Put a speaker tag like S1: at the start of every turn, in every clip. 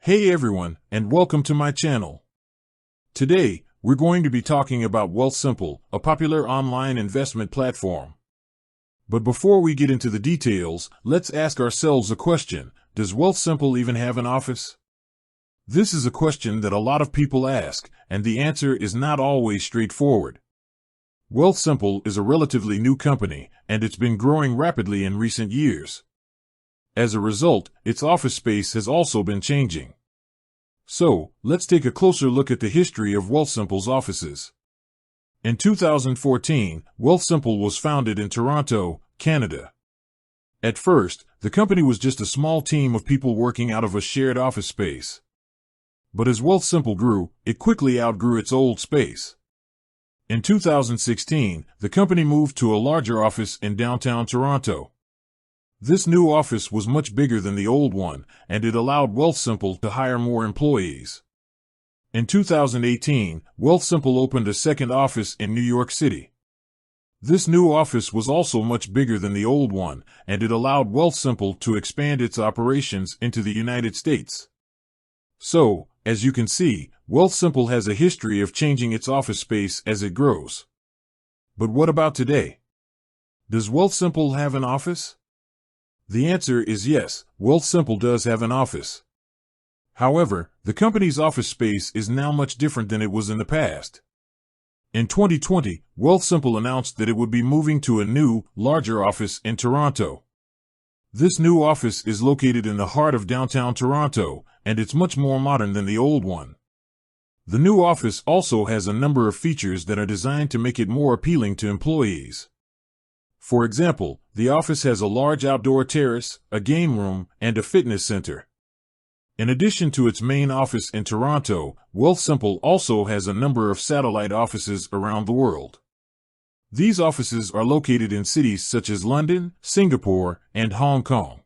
S1: Hey everyone, and welcome to my channel. Today, we're going to be talking about Wealthsimple, a popular online investment platform. But before we get into the details, let's ask ourselves a question. Does Wealthsimple even have an office? This is a question that a lot of people ask, and the answer is not always straightforward. Wealthsimple is a relatively new company, and it's been growing rapidly in recent years. As a result, its office space has also been changing. So, let's take a closer look at the history of Wealthsimple's offices. In 2014, Wealthsimple was founded in Toronto, Canada. At first, the company was just a small team of people working out of a shared office space. But as Wealthsimple grew, it quickly outgrew its old space. In 2016, the company moved to a larger office in downtown Toronto. This new office was much bigger than the old one, and it allowed Wealthsimple to hire more employees. In 2018, Wealthsimple opened a second office in New York City. This new office was also much bigger than the old one, and it allowed Wealthsimple to expand its operations into the United States. So, as you can see, Wealthsimple has a history of changing its office space as it grows. But what about today? Does Wealthsimple have an office? The answer is yes, Wealthsimple does have an office. However, the company's office space is now much different than it was in the past. In 2020, Wealthsimple announced that it would be moving to a new, larger office in Toronto. This new office is located in the heart of downtown Toronto, and it's much more modern than the old one. The new office also has a number of features that are designed to make it more appealing to employees. For example, the office has a large outdoor terrace, a game room, and a fitness center. In addition to its main office in Toronto, Wealthsimple also has a number of satellite offices around the world. These offices are located in cities such as London, Singapore, and Hong Kong.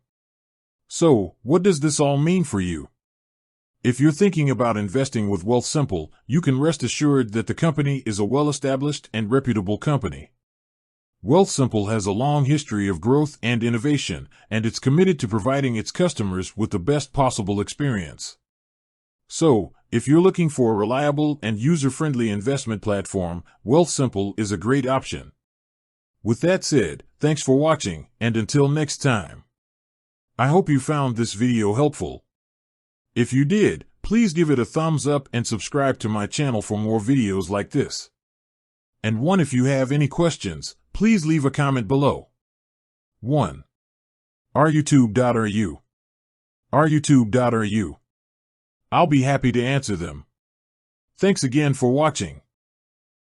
S1: So, what does this all mean for you? If you're thinking about investing with Wealthsimple, you can rest assured that the company is a well-established and reputable company. Wealthsimple has a long history of growth and innovation, and it's committed to providing its customers with the best possible experience. So, if you're looking for a reliable and user-friendly investment platform, Wealthsimple is a great option. With that said, thanks for watching, and until next time. I hope you found this video helpful. If you did, please give it a thumbs up and subscribe to my channel for more videos like this. And if you have any questions, please leave a comment below. 1. ryoutube.ru ryoutube.ru I'll be happy to answer them. Thanks again for watching.